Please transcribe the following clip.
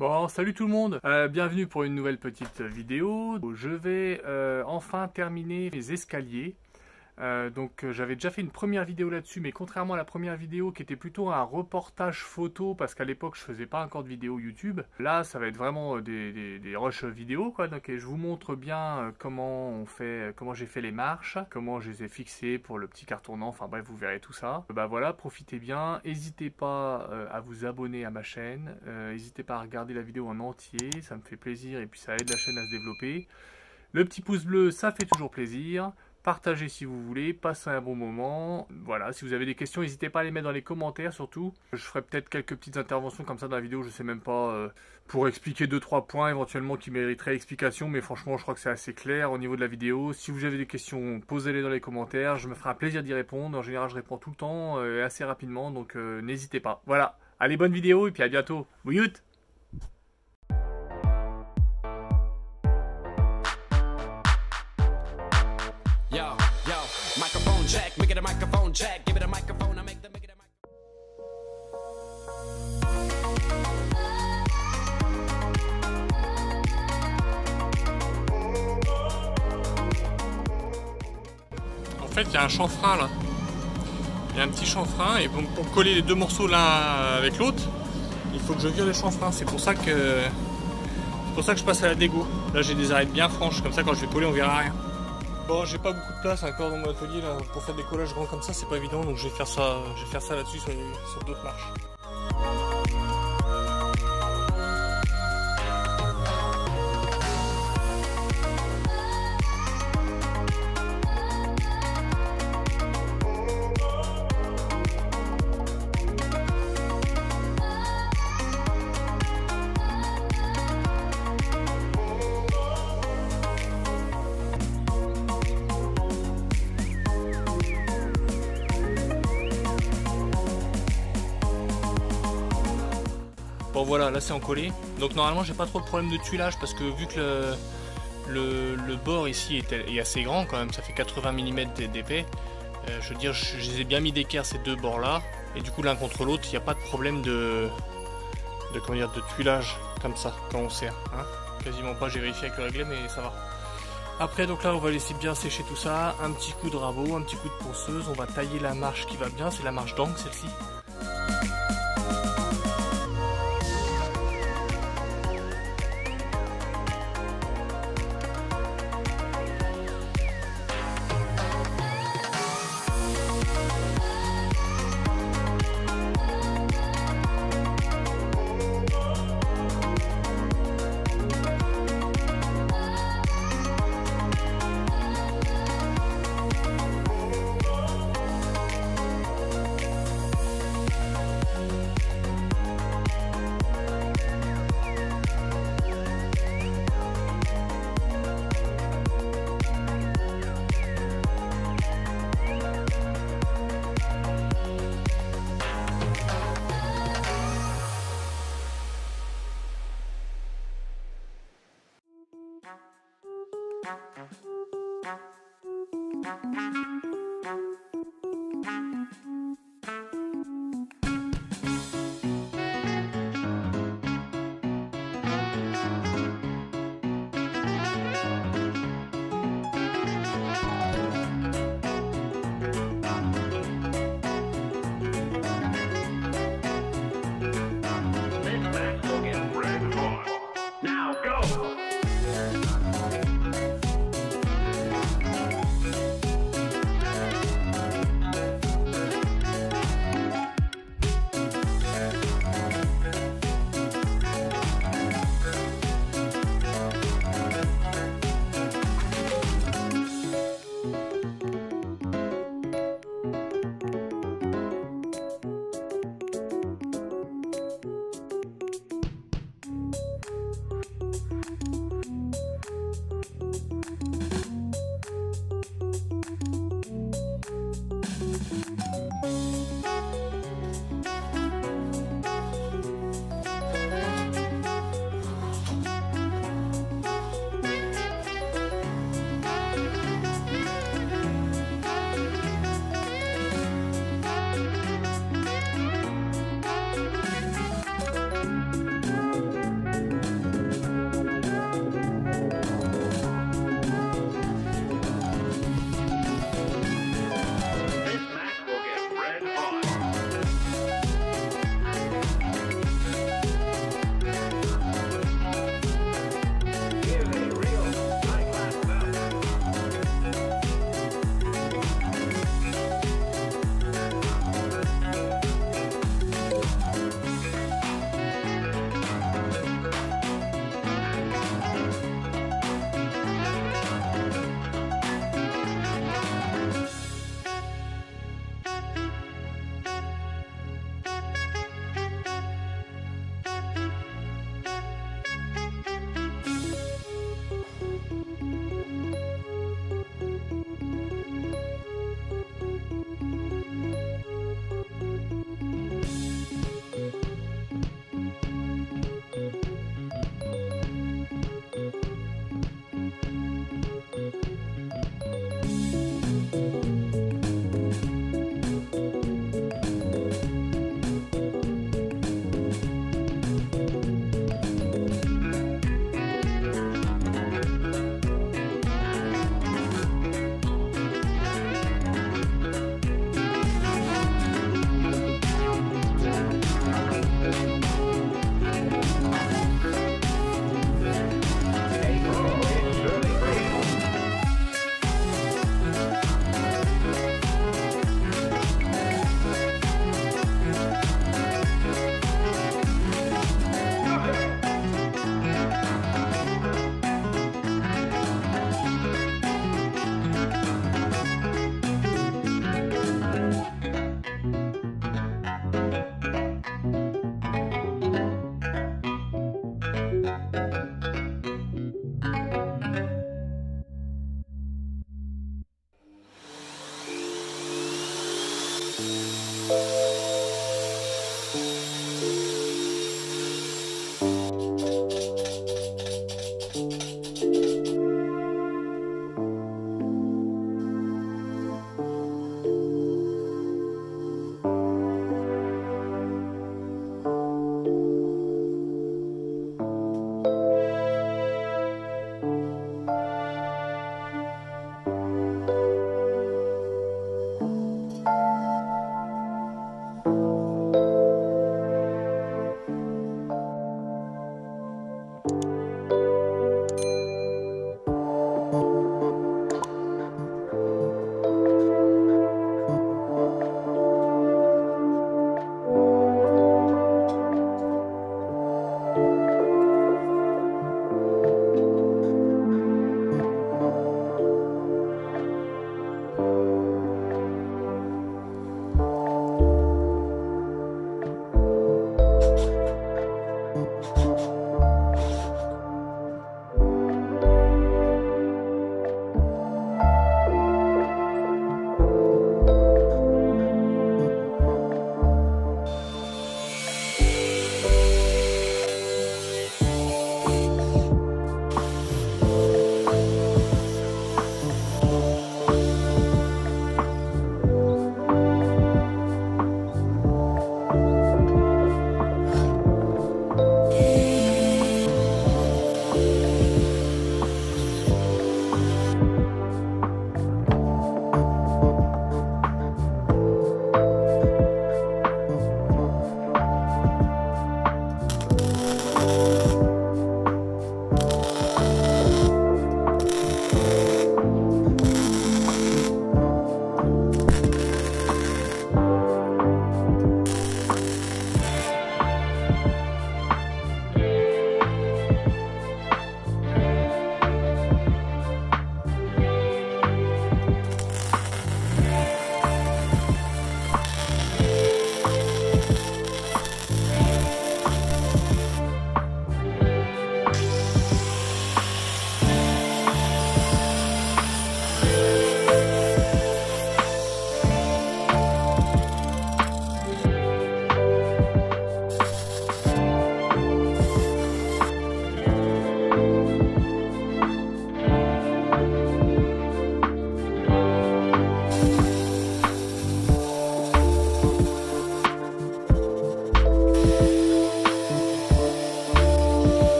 Bon, salut tout le monde, bienvenue pour une nouvelle petite vidéo. Je vais enfin terminer mes escaliers. J'avais déjà fait une première vidéo là-dessus, mais contrairement à la première vidéo qui était plutôt un reportage photo, parce qu'à l'époque je faisais pas encore de vidéo YouTube, là ça va être vraiment des rushs vidéo quoi. Donc je vous montre bien comment j'ai fait les marches, comment je les ai fixées pour le petit car tournant, enfin bref vous verrez tout ça. Bah voilà, profitez bien, n'hésitez pas à vous abonner à ma chaîne, n'hésitez pas à regarder la vidéo en entier, ça me fait plaisir et puis ça aide la chaîne à se développer. Le petit pouce bleu, ça fait toujours plaisir. Partagez si vous voulez, passez un bon moment. Voilà, si vous avez des questions, n'hésitez pas à les mettre dans les commentaires surtout. Je ferai peut-être quelques petites interventions comme ça dans la vidéo, je sais même pas, pour expliquer 2-3 points éventuellement qui mériteraient explication, mais franchement je crois que c'est assez clair au niveau de la vidéo. Si vous avez des questions, posez-les dans les commentaires, je me ferai un plaisir d'y répondre. En général je réponds tout le temps et assez rapidement, donc n'hésitez pas. Voilà, allez, bonne vidéo et puis à bientôt. Bouillout! Microphone check, make it a microphone check, give it a microphone, I make it a microphone. En fait, il y a un chanfrein là. Il y a un petit chanfrein et pour coller les deux morceaux l'un avec l'autre, il faut que je vire les chanfreins. C'est pour ça que je passe à la dégo. Là, j'ai des arêtes bien franches, comme ça quand je vais coller, on verra rien. Bon, j'ai pas beaucoup de place encore dans mon atelier là pour faire des collages grands comme ça, c'est pas évident, donc je vais faire ça là-dessus sur d'autres marches. Bon voilà, là c'est encollé. Donc normalement j'ai pas trop de problème de tuilage parce que vu que le bord ici est assez grand quand même, ça fait 80 mm d'épais. Je veux dire, je les ai bien mis d'équerre ces deux bords là. Et du coup l'un contre l'autre, il n'y a pas de problème de tuilage comme ça quand on serre. Hein, quasiment pas, j'ai vérifié avec le réglé mais ça va. Après donc là on va laisser bien sécher tout ça. Un petit coup de rabot, un petit coup de ponceuse. On va tailler la marche qui va bien, c'est la marche d'angle celle-ci.